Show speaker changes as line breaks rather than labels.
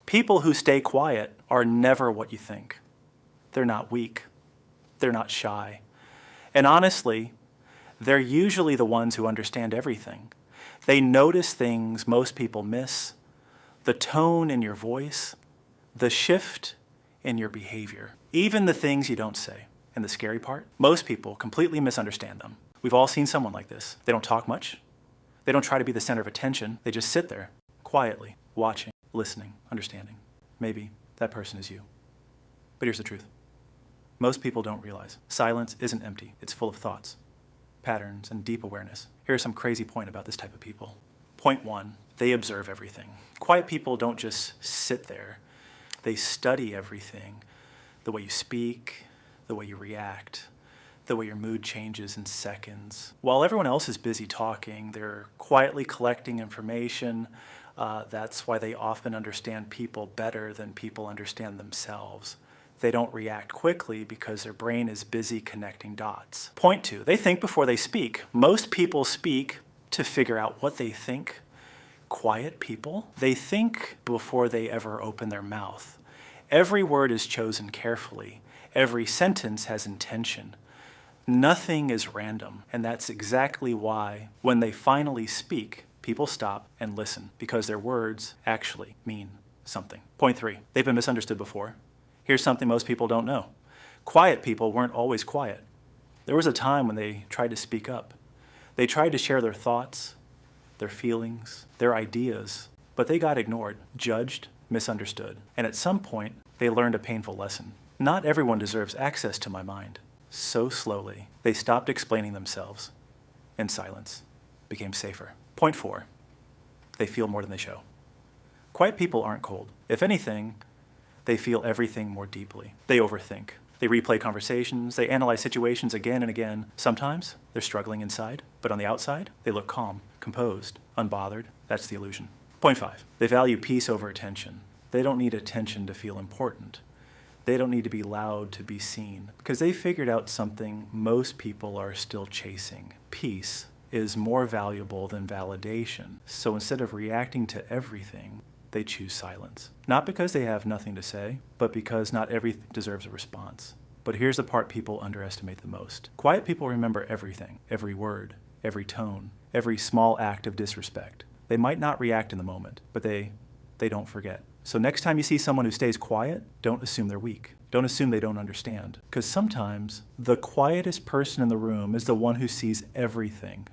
People who stay quiet are never what you think. They're not weak. They're not shy. And honestly, they're usually the ones who understand everything. They notice things most people miss, the tone in your voice, the shift in your behavior, even the things you don't say. And the scary part, most people completely misunderstand them. We've all seen someone like this. They don't talk much. They don't try to be the center of attention. They just sit there, quietly, watching, listening, understanding. Maybe that person is you. But here's the truth. Most people don't realize silence isn't empty. It's full of thoughts, patterns, and deep awareness. Here's some crazy point about this type of people. Point one, they observe everything. Quiet people don't just sit there. They study everything. The way you speak, the way you react, the way your mood changes in seconds. While everyone else is busy talking, they're quietly collecting information. That's why they often understand people better than people understand themselves. They don't react quickly because their brain is busy connecting dots. Point two, they think before they speak. Most people speak to figure out what they think. Quiet people, they think before they ever open their mouth. Every word is chosen carefully. Every sentence has intention. Nothing is random, and that's exactly why when they finally speak, people stop and listen because their words actually mean something. Point three, they've been misunderstood before. Here's something most people don't know. Quiet people weren't always quiet. There was a time when they tried to speak up. They tried to share their thoughts, their feelings, their ideas, but they got ignored, judged, misunderstood. And at some point, they learned a painful lesson. Not everyone deserves access to my mind. So slowly, they stopped explaining themselves, and silence became safer. Point four, they feel more than they show. Quiet people aren't cold. If anything, they feel everything more deeply. They overthink. They replay conversations. They analyze situations again and again. Sometimes they're struggling inside, but on the outside, they look calm, composed, unbothered. That's the illusion. Point five, they value peace over attention. They don't need attention to feel important. They don't need to be loud to be seen because they figured out something most people are still chasing. Peace is more valuable than validation. So instead of reacting to everything, they choose silence. Not because they have nothing to say, but because not everything deserves a response. But here's the part people underestimate the most. Quiet people remember everything, every word, every tone, every small act of disrespect. They might not react in the moment, but they don't forget. So next time you see someone who stays quiet, don't assume they're weak. Don't assume they don't understand. Because sometimes the quietest person in the room is the one who sees everything.